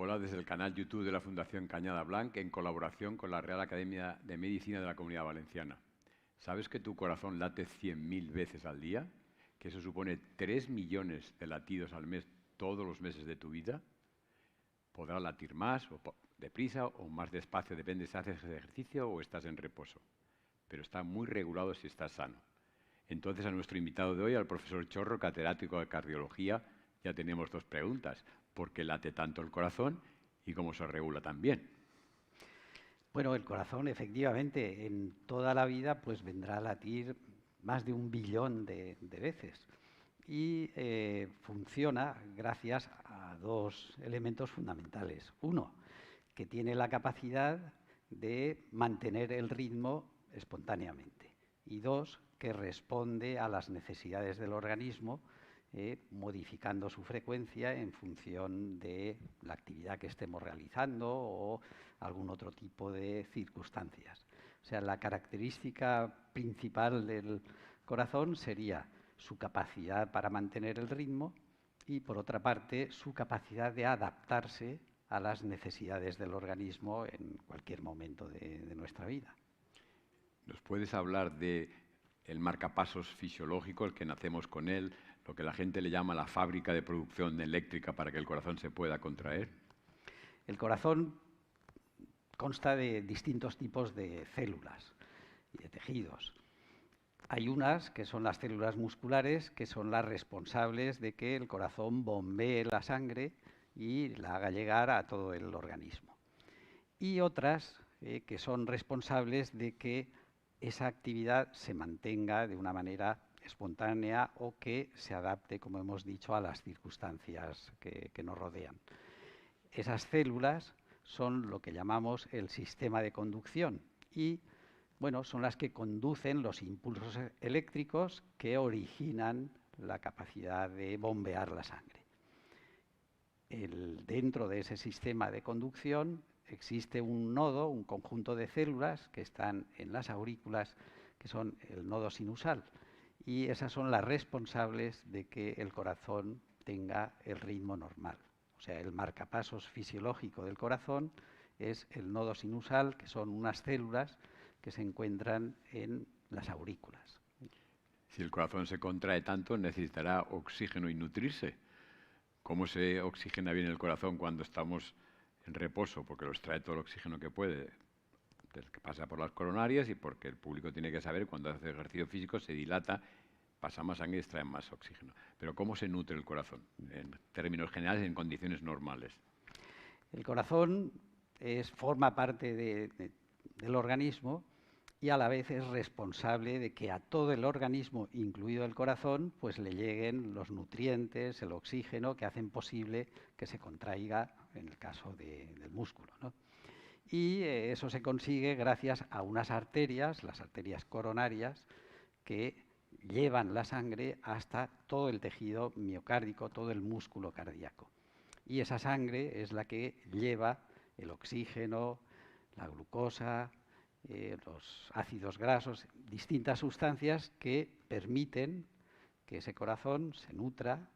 Hola desde el canal YouTube de la Fundación Cañada Blanc en colaboración con la Real Academia de Medicina de la Comunidad Valenciana. ¿Sabes que tu corazón late 100.000 veces al día? ¿Que eso supone 3 millones de latidos al mes todos los meses de tu vida? Podrá latir más o deprisa o más despacio, depende si haces ejercicio o estás en reposo. Pero está muy regulado si estás sano. Entonces a nuestro invitado de hoy, al profesor Chorro, catedrático de cardiología, ya tenemos dos preguntas. ¿Por qué late tanto el corazón y cómo se regula también? Bueno, el corazón efectivamente en toda la vida pues vendrá a latir más de 1 billón de veces y funciona gracias a dos elementos fundamentales. Uno, que tiene la capacidad de mantener el ritmo espontáneamente, y dos, que responde a las necesidades del organismo modificando su frecuencia en función de la actividad que estemos realizando o algún otro tipo de circunstancias. O sea, la característica principal del corazón sería su capacidad para mantener el ritmo y, por otra parte, su capacidad de adaptarse a las necesidades del organismo en cualquier momento de nuestra vida. ¿Nos puedes hablar de el marcapasos fisiológico, el que nacemos con él, lo que la gente le llama la fábrica de producción eléctrica para que el corazón se pueda contraer? El corazón consta de distintos tipos de células y de tejidos. Hay unas que son las células musculares, que son las responsables de que el corazón bombee la sangre y la haga llegar a todo el organismo. Y otras que son responsables de que esa actividad se mantenga de una manera espontánea o que se adapte, como hemos dicho, a las circunstancias que nos rodean. Esas células son lo que llamamos el sistema de conducción y bueno, son las que conducen los impulsos eléctricos que originan la capacidad de bombear la sangre. Dentro de ese sistema de conducción existe un nodo, un conjunto de células que están en las aurículas, que son el nodo sinusal, y esas son las responsables de que el corazón tenga el ritmo normal. O sea, el marcapasos fisiológico del corazón es el nodo sinusal, que son unas células que se encuentran en las aurículas. Si el corazón se contrae tanto, necesitará oxígeno y nutrirse. ¿Cómo se oxigena bien el corazón cuando estamos en reposo? Porque lo extrae todo el oxígeno que puede, del que pasa por las coronarias, y porque el público tiene que saber cuando hace ejercicio físico se dilata, pasa más sangre y extrae más oxígeno. Pero ¿cómo se nutre el corazón? En términos generales, en condiciones normales. El corazón forma parte del organismo y a la vez es responsable de que a todo el organismo, incluido el corazón, pues le lleguen los nutrientes, el oxígeno que hacen posible que se contraiga en el caso del músculo, ¿no? Y eso se consigue gracias a unas arterias, las arterias coronarias, que llevan la sangre hasta todo el tejido miocárdico, todo el músculo cardíaco. Y esa sangre es la que lleva el oxígeno, la glucosa, los ácidos grasos, distintas sustancias que permiten que ese corazón se nutra,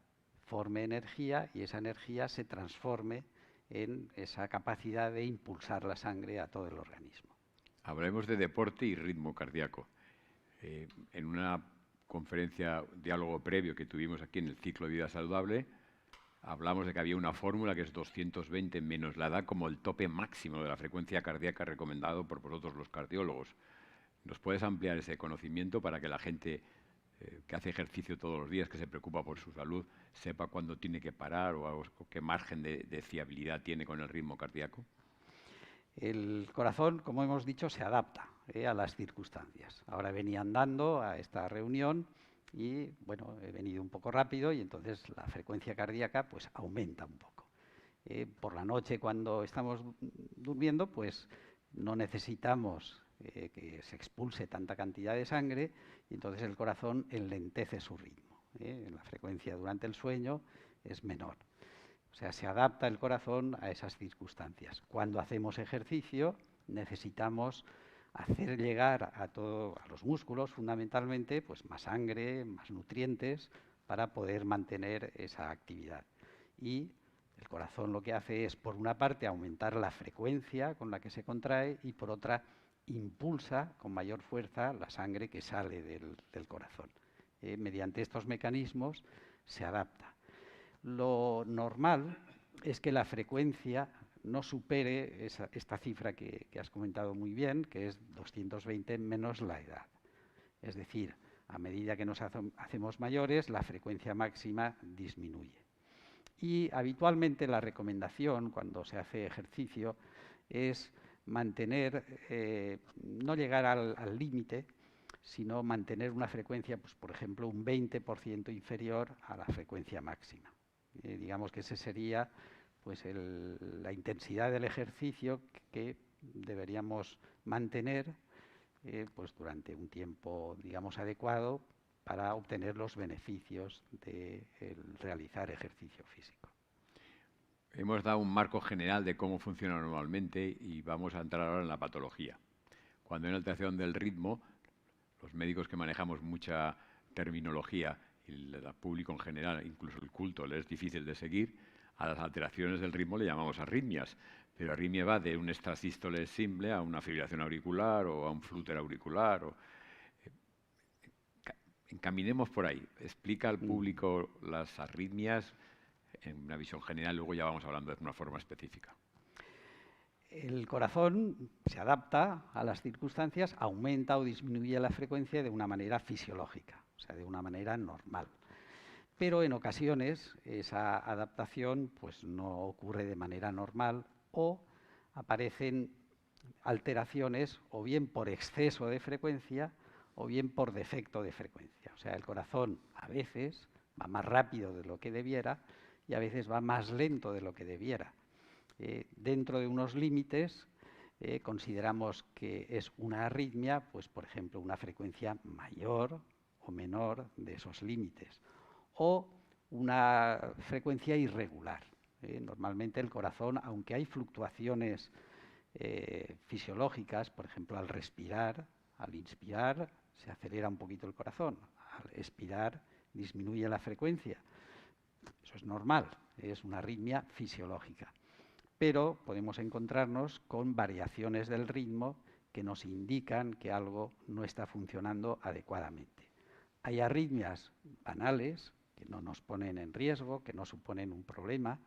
forme energía y esa energía se transforme en esa capacidad de impulsar la sangre a todo el organismo. Hablemos de deporte y ritmo cardíaco. En una conferencia, diálogo previo que tuvimos aquí en el ciclo de vida saludable, hablamos de que había una fórmula que es 220 menos la edad como el tope máximo de la frecuencia cardíaca recomendado por vosotros los cardiólogos. ¿Nos puedes ampliar ese conocimiento para que la gente que hace ejercicio todos los días, que se preocupa por su salud, sepa cuándo tiene que parar o qué margen de fiabilidad tiene con el ritmo cardíaco? El corazón, como hemos dicho, se adapta a las circunstancias. Ahora venía andando a esta reunión y, bueno, he venido un poco rápido y entonces la frecuencia cardíaca pues aumenta un poco. Por la noche, cuando estamos durmiendo, pues no necesitamos que se expulse tanta cantidad de sangre y entonces el corazón enlentece su ritmo. La frecuencia durante el sueño es menor. O sea, se adapta el corazón a esas circunstancias. Cuando hacemos ejercicio necesitamos hacer llegar a los músculos fundamentalmente pues más sangre, más nutrientes para poder mantener esa actividad. Y El corazón lo que hace es, por una parte, aumentar la frecuencia con la que se contrae y, por otra, impulsa con mayor fuerza la sangre que sale del corazón. Mediante estos mecanismos se adapta. Lo normal es que la frecuencia no supere esta cifra que has comentado muy bien, que es 220 menos la edad. Es decir, a medida que nos hacemos mayores, la frecuencia máxima disminuye. Y habitualmente la recomendación cuando se hace ejercicio es mantener, no llegar al límite, sino mantener una frecuencia, pues, por ejemplo, un 20% inferior a la frecuencia máxima. Digamos que ese sería, pues, la intensidad del ejercicio que deberíamos mantener pues, durante un tiempo, digamos, adecuado para obtener los beneficios de realizar ejercicio físico. Hemos dado un marco general de cómo funciona normalmente y vamos a entrar ahora en la patología. Cuando hay una alteración del ritmo, los médicos que manejamos mucha terminología y el público en general, incluso el culto, le es difícil de seguir, a las alteraciones del ritmo le llamamos arritmias. Pero arritmia va de un extrasístole simple a una fibrilación auricular o a un flúter auricular. Encaminemos por ahí. Explica al público las arritmias en una visión general, luego ya vamos hablando de una forma específica. El corazón se adapta a las circunstancias, aumenta o disminuye la frecuencia de una manera fisiológica, o sea, de una manera normal. Pero en ocasiones esa adaptación pues, no ocurre de manera normal o aparecen alteraciones o bien por exceso de frecuencia o bien por defecto de frecuencia. O sea, el corazón a veces va más rápido de lo que debiera y a veces va más lento de lo que debiera. Dentro de unos límites consideramos que es una arritmia, pues por ejemplo, una frecuencia mayor o menor de esos límites, o una frecuencia irregular. Normalmente el corazón, aunque hay fluctuaciones fisiológicas, por ejemplo, al respirar, al inspirar se acelera un poquito el corazón, al expirar disminuye la frecuencia. Eso es normal, es una arritmia fisiológica. Pero podemos encontrarnos con variaciones del ritmo que nos indican que algo no está funcionando adecuadamente. Hay arritmias banales que no nos ponen en riesgo, que no suponen un problema,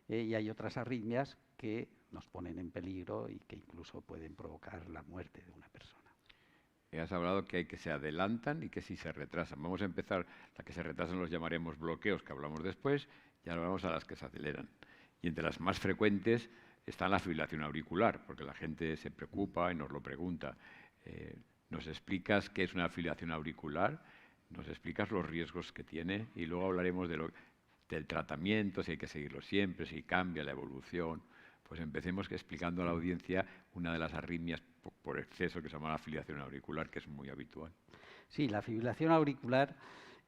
y hay otras arritmias que nos ponen en peligro y que incluso pueden provocar la muerte de una persona. Has hablado que hay que se adelantan y que sí se retrasan. Vamos a empezar, las que se retrasan los llamaremos bloqueos, que hablamos después, y ahora vamos a las que se aceleran. Y entre las más frecuentes está la fibrilación auricular, porque la gente se preocupa y nos lo pregunta. ¿Nos explicas qué es una fibrilación auricular? ¿Nos explicas los riesgos que tiene? Y luego hablaremos del tratamiento, si hay que seguirlo siempre, si cambia la evolución. Pues empecemos explicando a la audiencia una de las arritmias por exceso que se llama la fibrilación auricular, que es muy habitual. Sí, la fibrilación auricular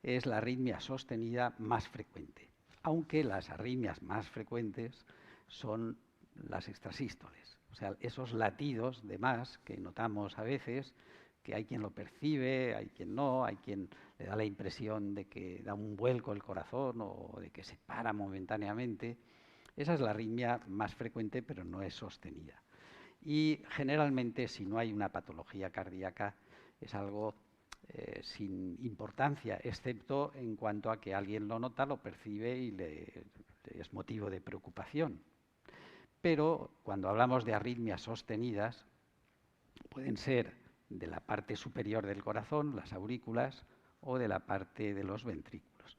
es la arritmia sostenida más frecuente, aunque las arritmias más frecuentes son las extrasístoles, o sea, esos latidos de más que notamos a veces, que hay quien lo percibe, hay quien no, hay quien le da la impresión de que da un vuelco el corazón o de que se para momentáneamente. Esa es la arritmia más frecuente, pero no es sostenida. Y generalmente, si no hay una patología cardíaca, es algo sin importancia, excepto en cuanto a que alguien lo nota, lo percibe y es motivo de preocupación. Pero cuando hablamos de arritmias sostenidas, pueden ser de la parte superior del corazón, las aurículas, o de la parte de los ventrículos.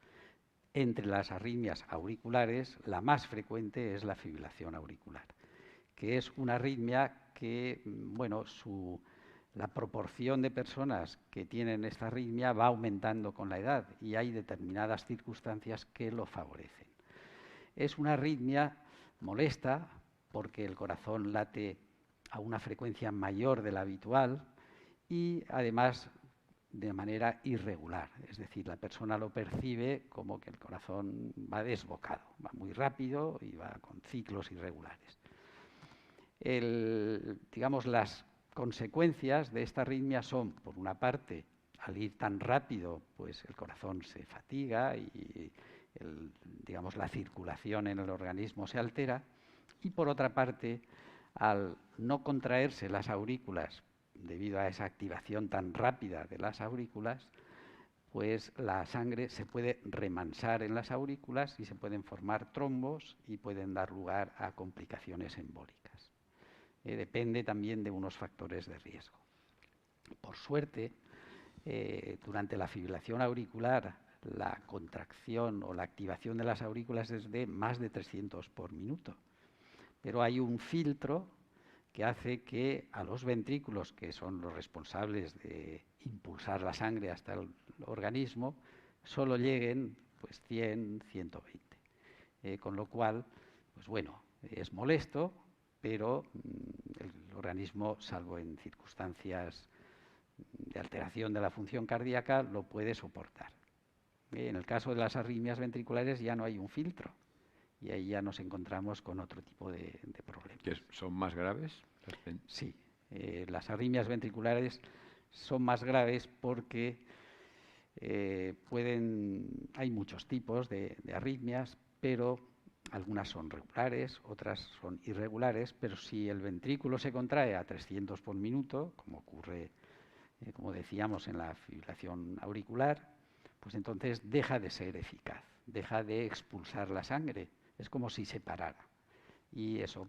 Entre las arritmias auriculares, la más frecuente es la fibrilación auricular, que es una arritmia que, bueno, la proporción de personas que tienen esta arritmia va aumentando con la edad y hay determinadas circunstancias que lo favorecen. Es una arritmia molesta porque el corazón late a una frecuencia mayor de la habitual y además de manera irregular, es decir, la persona lo percibe como que el corazón va desbocado, va muy rápido y va con ciclos irregulares. Digamos, las consecuencias de esta arritmia son, por una parte, al ir tan rápido, pues el corazón se fatiga y digamos, la circulación en el organismo se altera, y por otra parte, al no contraerse las aurículas debido a esa activación tan rápida de las aurículas, pues la sangre se puede remansar en las aurículas y se pueden formar trombos y pueden dar lugar a complicaciones embólicas. Depende también de unos factores de riesgo. Por suerte, durante la fibrilación auricular, la contracción o la activación de las aurículas es de más de 300 por minuto. Pero hay un filtro que hace que a los ventrículos, que son los responsables de impulsar la sangre hasta el organismo, solo lleguen pues 100, 120. Con lo cual, pues bueno, es molesto, pero el organismo, salvo en circunstancias de alteración de la función cardíaca, lo puede soportar. En el caso de las arritmias ventriculares ya no hay un filtro y ahí ya nos encontramos con otro tipo de problemas. ¿Son más graves? Sí, las arritmias ventriculares son más graves porque hay muchos tipos de arritmias, pero algunas son regulares, otras son irregulares, pero si el ventrículo se contrae a 300 por minuto, como ocurre, como decíamos, en la fibrilación auricular, pues entonces deja de ser eficaz, deja de expulsar la sangre, es como si se parara. Y eso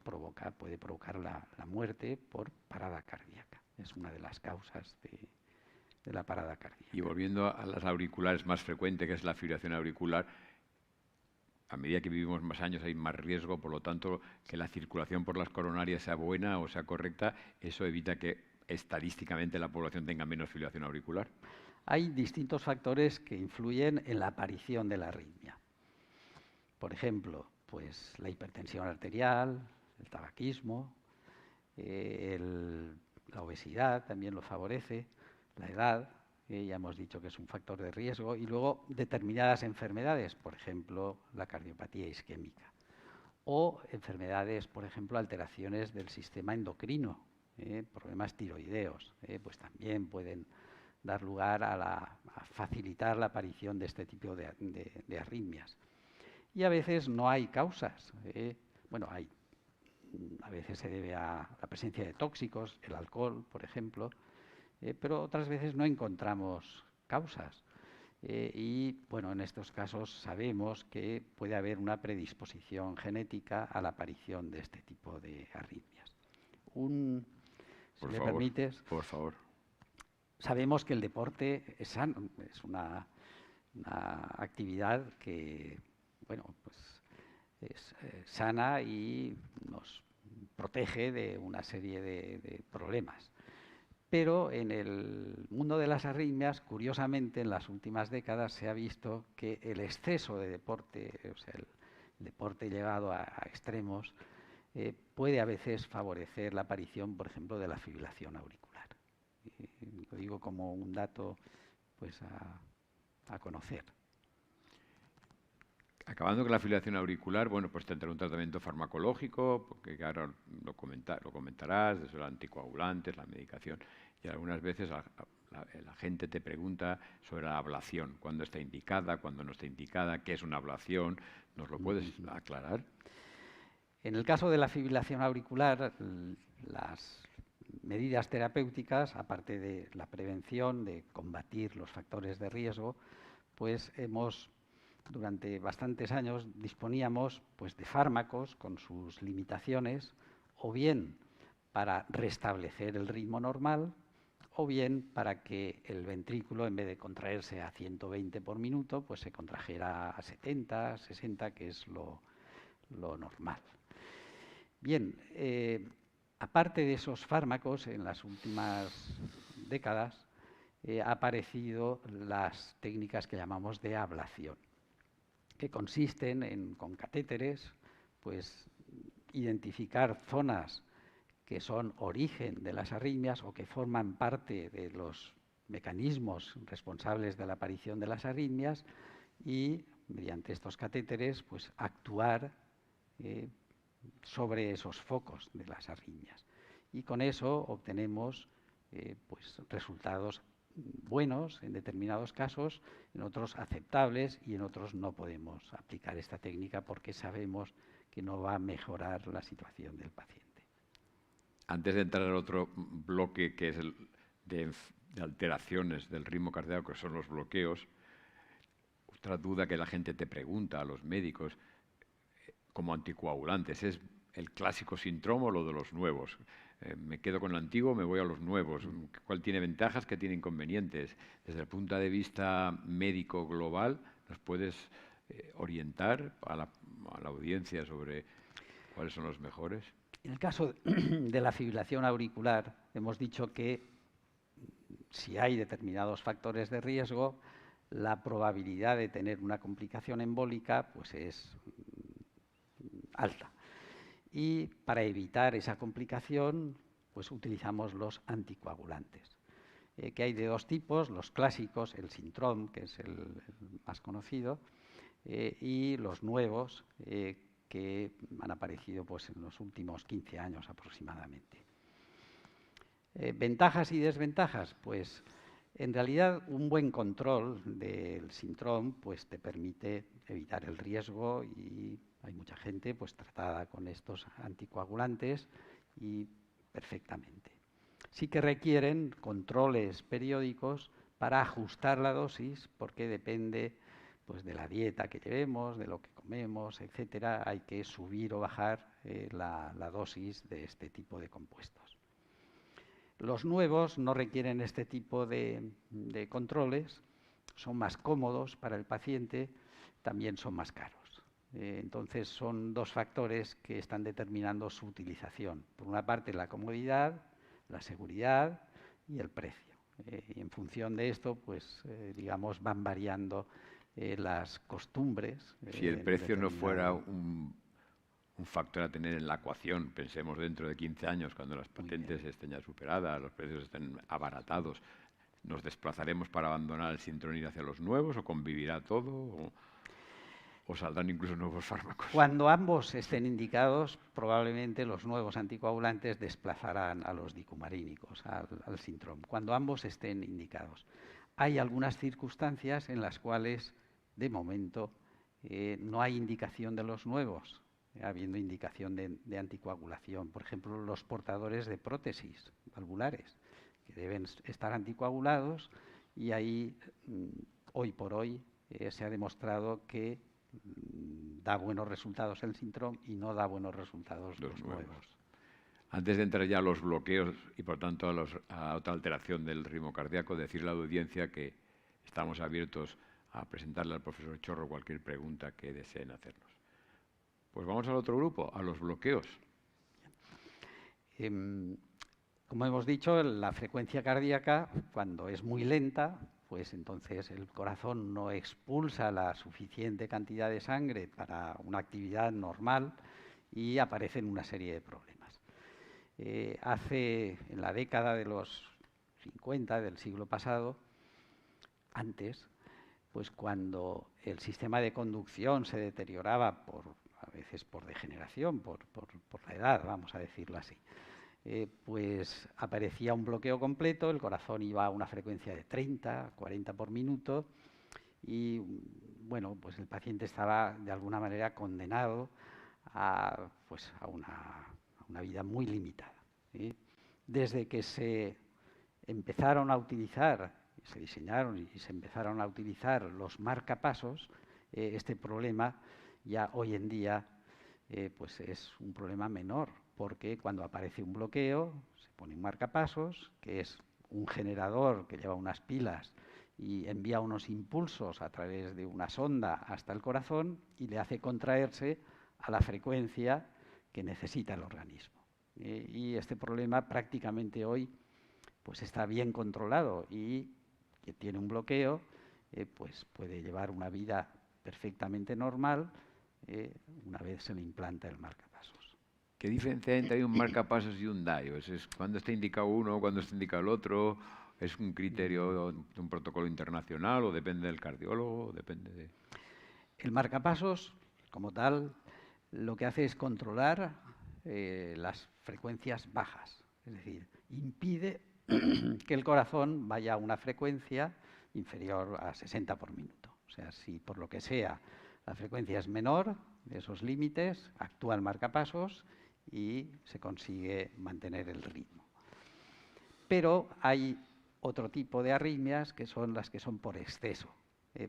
puede provocar la muerte por parada cardíaca. Es una de las causas de la parada cardíaca. Y volviendo a las auriculares, más frecuente, que es la fibrilación auricular, a medida que vivimos más años hay más riesgo, por lo tanto, que la circulación por las coronarias sea buena o sea correcta, eso evita que estadísticamente la población tenga menos fibrilación auricular. Hay distintos factores que influyen en la aparición de la arritmia. Por ejemplo, pues la hipertensión arterial, el tabaquismo, la obesidad también lo favorece, la edad, ya hemos dicho que es un factor de riesgo, y luego determinadas enfermedades, por ejemplo, la cardiopatía isquémica, o enfermedades, por ejemplo, alteraciones del sistema endocrino, problemas tiroideos, pues también pueden dar lugar a facilitar la aparición de este tipo de arritmias. Y a veces no hay causas. A veces se debe a la presencia de tóxicos, el alcohol, por ejemplo, pero otras veces no encontramos causas. Y bueno, en estos casos sabemos que puede haber una predisposición genética a la aparición de este tipo de arritmias. Si me permites, por favor. Sabemos que el deporte es sano, es una actividad que, bueno, pues es sana y nos protege de una serie de problemas. Pero en el mundo de las arritmias, curiosamente, en las últimas décadas se ha visto que el exceso de deporte, o sea, el deporte llevado a extremos, puede a veces favorecer la aparición, por ejemplo, de la fibrilación auricular. Lo digo como un dato pues a conocer. Acabando con la fibrilación auricular, bueno, pues tendrá un tratamiento farmacológico, porque ahora lo comentarás, desde los anticoagulantes, la medicación, y algunas veces la gente te pregunta sobre la ablación, cuándo está indicada, cuándo no está indicada, qué es una ablación, ¿nos lo puedes aclarar? En el caso de la fibrilación auricular, las medidas terapéuticas, aparte de la prevención, de combatir los factores de riesgo, pues durante bastantes años disponíamos pues, de fármacos con sus limitaciones, o bien para restablecer el ritmo normal, o bien para que el ventrículo, en vez de contraerse a 120 por minuto, pues se contrajera a 70, 60, que es lo normal. Bien, aparte de esos fármacos, en las últimas décadas han aparecido las técnicas que llamamos de ablación, que consisten con catéteres, pues identificar zonas que son origen de las arritmias o que forman parte de los mecanismos responsables de la aparición de las arritmias y mediante estos catéteres pues actuar sobre esos focos de las arritmias. Y con eso obtenemos pues, resultados buenos en determinados casos, en otros aceptables y en otros no podemos aplicar esta técnica porque sabemos que no va a mejorar la situación del paciente. Antes de entrar al otro bloque, que es el de alteraciones del ritmo cardíaco, que son los bloqueos, otra duda que la gente te pregunta a los médicos, como anticoagulantes, ¿es el clásico síndrome o lo de los nuevos? ¿Me quedo con lo antiguo o me voy a los nuevos? ¿Cuál tiene ventajas, qué tiene inconvenientes? Desde el punto de vista médico global, ¿nos puedes orientar a la audiencia sobre cuáles son los mejores? En el caso de la fibrilación auricular, hemos dicho que si hay determinados factores de riesgo, la probabilidad de tener una complicación embólica pues es alta. Y para evitar esa complicación, pues utilizamos los anticoagulantes, que hay de dos tipos: los clásicos, el Sintrom, que es el más conocido, y los nuevos, que han aparecido pues, en los últimos 15 años aproximadamente. ¿Ventajas y desventajas? Pues en realidad un buen control del Sintrom pues, te permite evitar el riesgo, y hay mucha gente pues, tratada con estos anticoagulantes y perfectamente. Sí que requieren controles periódicos para ajustar la dosis, porque depende pues, de la dieta que llevemos, de lo que comemos, etcétera. Hay que subir o bajar la dosis de este tipo de compuestos. Los nuevos no requieren este tipo de controles, son más cómodos para el paciente, también son más caros. Entonces son dos factores que están determinando su utilización. Por una parte, la comodidad, la seguridad y el precio. Y en función de esto, pues digamos, van variando las costumbres. Si el precio no fuera un factor a tener en la ecuación, pensemos dentro de 15 años, cuando las patentes estén ya superadas, los precios estén abaratados, ¿nos desplazaremos para abandonar el Sintrom y ir hacia los nuevos, o convivirá todo, o saldrán incluso nuevos fármacos? Cuando ambos estén indicados, probablemente los nuevos anticoagulantes desplazarán a los dicumarínicos, al Sintrom, cuando ambos estén indicados. Hay algunas circunstancias en las cuales, de momento, no hay indicación de los nuevos, habiendo indicación de anticoagulación. Por ejemplo, los portadores de prótesis valvulares, que deben estar anticoagulados, y ahí, hoy por hoy, se ha demostrado que da buenos resultados el Sintrom y no da buenos resultados los nuevos. Antes de entrar ya a los bloqueos y, por tanto, a otra alteración del ritmo cardíaco, decirle a la audiencia que estamos abiertos a presentarle al profesor Chorro cualquier pregunta que deseen hacernos. Pues vamos al otro grupo, a los bloqueos. Como hemos dicho, la frecuencia cardíaca, cuando es muy lenta, pues entonces el corazón no expulsa la suficiente cantidad de sangre para una actividad normal y aparecen una serie de problemas. En la década de los 50 del siglo pasado, antes, pues cuando el sistema de conducción se deterioraba a veces por degeneración, por la edad, vamos a decirlo así, pues aparecía un bloqueo completo, el corazón iba a una frecuencia de 30, 40 por minuto, y bueno, pues el paciente estaba de alguna manera condenado a una vida muy limitada. Desde que se empezaron a utilizar, se diseñaron y se empezaron a utilizar los marcapasos, este problema ya hoy en día pues es un problema menor, porque cuando aparece un bloqueo se pone un marcapasos, que es un generador que lleva unas pilas y envía unos impulsos a través de una sonda hasta el corazón y le hace contraerse a la frecuencia que necesita el organismo. Y este problema prácticamente hoy pues está bien controlado, y quien tiene un bloqueo pues puede llevar una vida perfectamente normal una vez se le implanta el marcapasos. ¿Qué diferencia hay entre un marcapasos y un DAIO? ¿Es cuándo está indicado uno, cuándo está indicado el otro? ¿Es un criterio de un protocolo internacional o depende del cardiólogo? El marcapasos, como tal, lo que hace es controlar las frecuencias bajas, es decir, impide que el corazón vaya a una frecuencia inferior a 60 por minuto. O sea, si por lo que sea la frecuencia es menor de esos límites, actúa el marcapasos y se consigue mantener el ritmo. Pero hay otro tipo de arritmias que son las que son por exceso.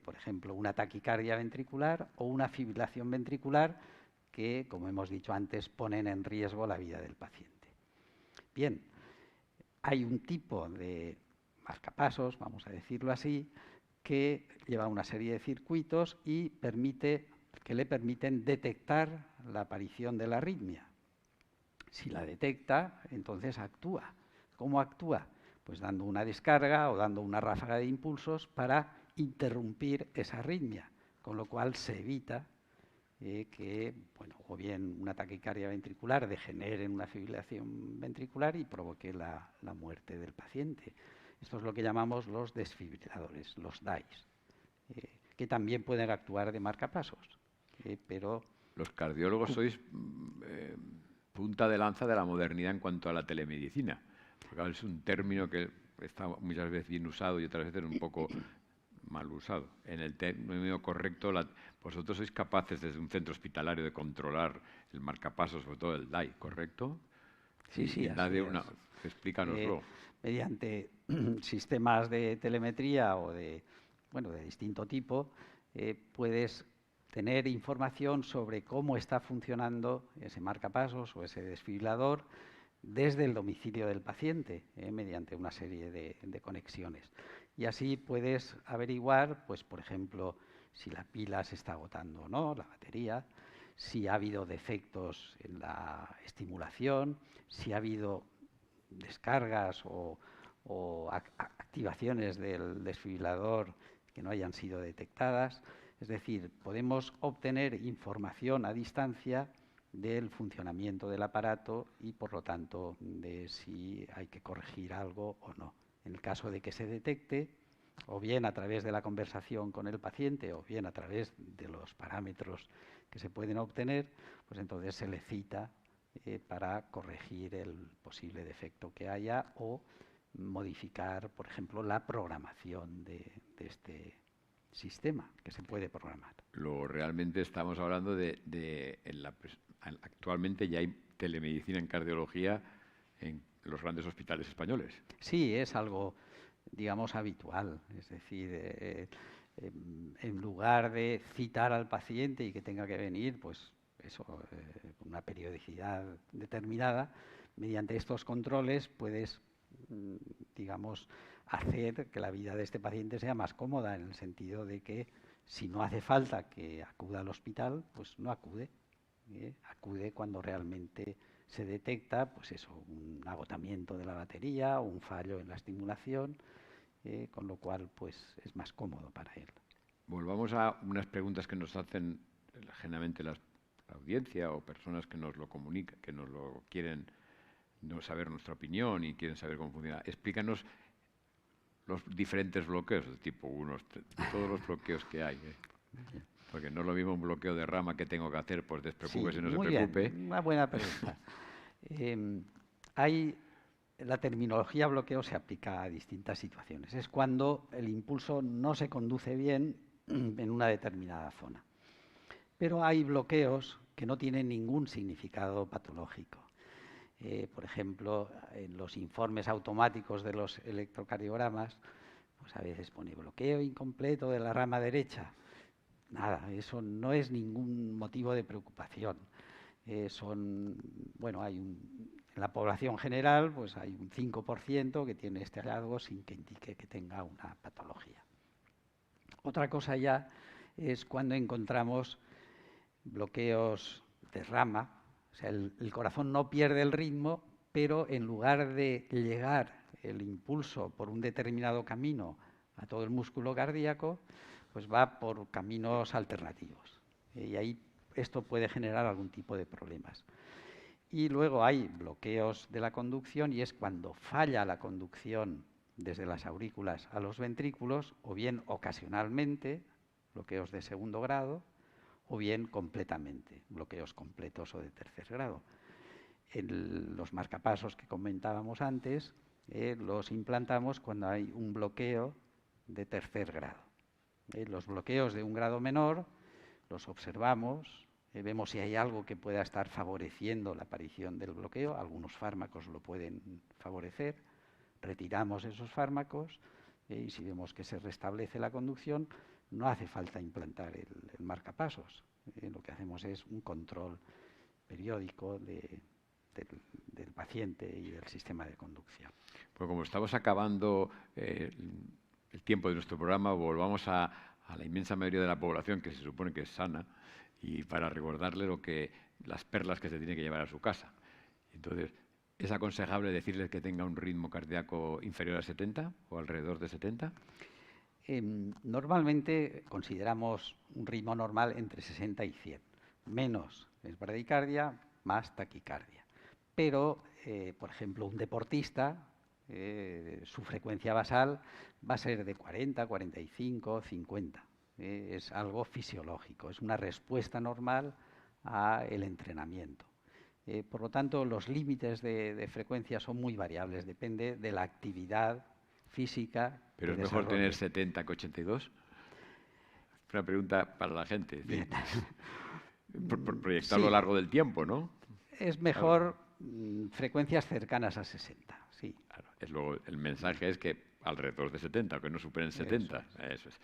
Por ejemplo, una taquicardia ventricular o una fibrilación ventricular que, como hemos dicho antes, ponen en riesgo la vida del paciente. Bien, hay un tipo de marcapasos, vamos a decirlo así, que lleva una serie de circuitos y que le permiten detectar la aparición de la arritmia. Si la detecta, entonces actúa. ¿Cómo actúa? Pues dando una descarga o dando una ráfaga de impulsos para interrumpir esa arritmia, con lo cual se evita que, bueno, o bien una taquicardia ventricular degenere en una fibrilación ventricular y provoque la muerte del paciente. Esto es lo que llamamos los desfibriladores, los DAIs, que también pueden actuar de marcapasos, pero... Los cardiólogos sois punta de lanza de la modernidad en cuanto a la telemedicina. Porque es un término que está muchas veces bien usado y otras veces un poco mal usado. En el término correcto, vosotros sois capaces desde un centro hospitalario de controlar el marcapasos, sobre todo el DAI, ¿correcto? Sí, sí, así es. Explícanoslo. Mediante sistemas de telemetría o de distinto tipo, puedes tener información sobre cómo está funcionando ese marcapasos o ese desfibrilador desde el domicilio del paciente, mediante una serie de conexiones. Y así puedes averiguar, pues, por ejemplo, si la pila se está agotando o no, la batería, si ha habido defectos en la estimulación, si ha habido descargas o activaciones del desfibrilador que no hayan sido detectadas. Es decir, podemos obtener información a distancia del funcionamiento del aparato y, por lo tanto, de si hay que corregir algo o no. En el caso de que se detecte, o bien a través de la conversación con el paciente, o bien a través de los parámetros que se pueden obtener, pues entonces se le cita para corregir el posible defecto que haya o modificar, por ejemplo, la programación de este sistema que se puede programar. Realmente estamos hablando actualmente ya hay telemedicina en cardiología en los grandes hospitales españoles. Sí, es algo, digamos, habitual. Es decir, en lugar de citar al paciente y que tenga que venir, pues eso, con una periodicidad determinada, mediante estos controles puedes, digamos, hacer que la vida de este paciente sea más cómoda, en el sentido de que si no hace falta que acuda al hospital, pues no acude. Acude cuando realmente se detecta, pues eso, un agotamiento de la batería o un fallo en la estimulación, con lo cual pues es más cómodo para él. Volvamos a unas preguntas que nos hacen generalmente la audiencia o personas que nos lo comunican, que nos lo quieren saber nuestra opinión y quieren saber cómo funciona. Explícanos los diferentes bloqueos, de tipo 1, todos los bloqueos que hay. Porque no es lo mismo un bloqueo de rama que tengo que hacer, pues despreocúpese, sí, no se muy preocupe. Bien, una buena pregunta. La terminología bloqueo se aplica a distintas situaciones. Es cuando el impulso no se conduce bien en una determinada zona. Pero hay bloqueos que no tienen ningún significado patológico. Por ejemplo, en los informes automáticos de los electrocardiogramas, pues a veces pone bloqueo incompleto de la rama derecha. Nada, eso no es ningún motivo de preocupación. En la población general, pues hay un 5% que tiene este hallazgo sin que indique que tenga una patología. Otra cosa ya es cuando encontramos bloqueos de rama, o sea, el corazón no pierde el ritmo, pero en lugar de llegar el impulso por un determinado camino a todo el músculo cardíaco, pues va por caminos alternativos. Y ahí esto puede generar algún tipo de problemas. Y luego hay bloqueos de la conducción, y es cuando falla la conducción desde las aurículas a los ventrículos, o bien ocasionalmente, bloqueos de segundo grado, o bien completamente, bloqueos completos o de tercer grado. En los marcapasos que comentábamos antes, los implantamos cuando hay un bloqueo de tercer grado. Los bloqueos de un grado menor los observamos, vemos si hay algo que pueda estar favoreciendo la aparición del bloqueo. Algunos fármacos lo pueden favorecer, retiramos esos fármacos y si vemos que se restablece la conducción, no hace falta implantar el marcapasos. Lo que hacemos es un control periódico del paciente y del sistema de conducción. Pues como estamos acabando el tiempo de nuestro programa, volvamos a la inmensa mayoría de la población que se supone que es sana y para recordarle las perlas que se tiene que llevar a su casa. Entonces, ¿es aconsejable decirles que tenga un ritmo cardíaco inferior a 70 o alrededor de 70? Normalmente consideramos un ritmo normal entre 60 y 100. Menos es bradicardia, más taquicardia. Pero, por ejemplo, un deportista, su frecuencia basal va a ser de 40, 45, 50. Es algo fisiológico, es una respuesta normal al entrenamiento. Por lo tanto, los límites de frecuencia son muy variables, depende de la actividad física. ¿Pero es mejor tener 70 que 82? Una pregunta para la gente. Por proyectarlo a lo largo del tiempo, ¿no? Es mejor frecuencias cercanas a 60, sí. Claro, luego el mensaje es que alrededor de 70, que no superen 70. Eso es.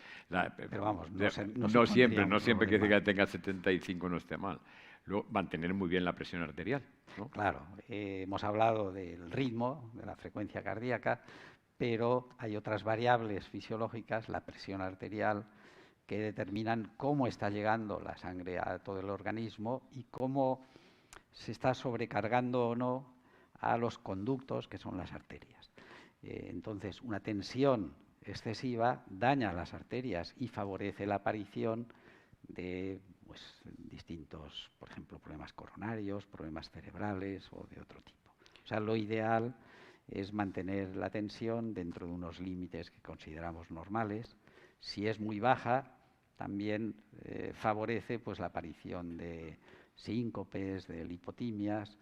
Pero vamos, no siempre que diga que tenga 75 no esté mal. Luego, mantener muy bien la presión arterial, ¿no? Claro, hemos hablado del ritmo, de la frecuencia cardíaca, pero hay otras variables fisiológicas, la presión arterial, que determinan cómo está llegando la sangre a todo el organismo y cómo se está sobrecargando o no a los conductos, que son las arterias. Entonces, una tensión excesiva daña las arterias y favorece la aparición de distintos, por ejemplo, problemas coronarios, problemas cerebrales o de otro tipo. O sea, lo ideal es mantener la tensión dentro de unos límites que consideramos normales. Si es muy baja, también favorece pues, la aparición de síncopes, de lipotimias.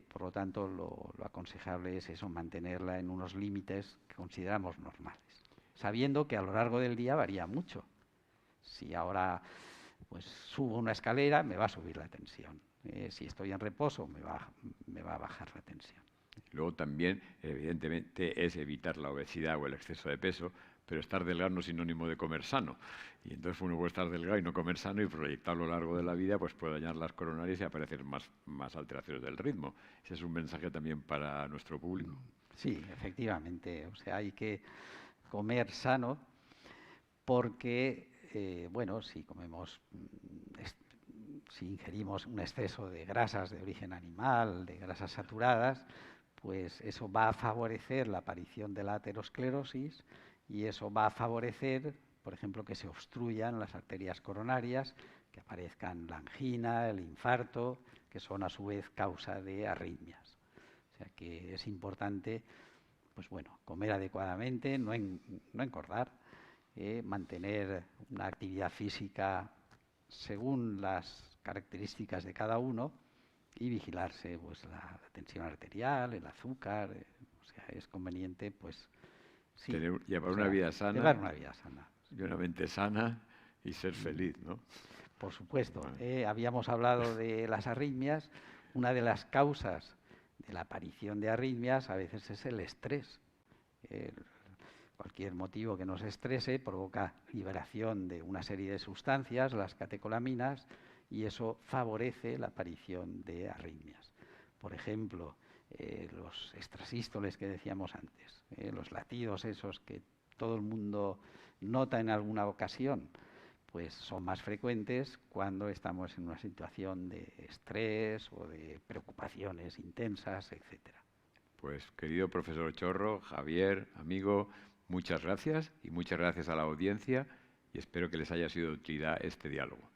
Por lo tanto, lo aconsejable es eso, mantenerla en unos límites que consideramos normales, sabiendo que a lo largo del día varía mucho. Si ahora pues subo una escalera, me va a subir la tensión. Si estoy en reposo, me va a bajar la tensión. Luego también, evidentemente, es evitar la obesidad o el exceso de peso, pero estar delgado no es sinónimo de comer sano. Y entonces uno puede estar delgado y no comer sano y proyectarlo a lo largo de la vida, pues puede dañar las coronarias y aparecer más alteraciones del ritmo. Ese es un mensaje también para nuestro público. Sí, efectivamente. O sea, hay que comer sano porque, si ingerimos un exceso de grasas de origen animal, de grasas saturadas, pues eso va a favorecer la aparición de la aterosclerosis y eso va a favorecer, por ejemplo, que se obstruyan las arterias coronarias, que aparezcan la angina, el infarto, que son a su vez causa de arritmias. O sea que es importante, pues bueno, comer adecuadamente, no engordar, mantener una actividad física según las características de cada uno y vigilarse pues la tensión arterial, el azúcar, o sea, es conveniente pues sí, llevar una vida sana y una mente sana y ser feliz, ¿no? Por supuesto. Habíamos hablado de las arritmias. Una de las causas de la aparición de arritmias a veces es el estrés. Cualquier motivo que nos estrese provoca liberación de una serie de sustancias, las catecolaminas, y eso favorece la aparición de arritmias. Por ejemplo, los extrasístoles que decíamos antes, los latidos esos que todo el mundo nota en alguna ocasión, pues son más frecuentes cuando estamos en una situación de estrés o de preocupaciones intensas, etcétera. Pues, querido profesor Chorro, Javier, amigo, muchas gracias y muchas gracias a la audiencia y espero que les haya sido de utilidad este diálogo.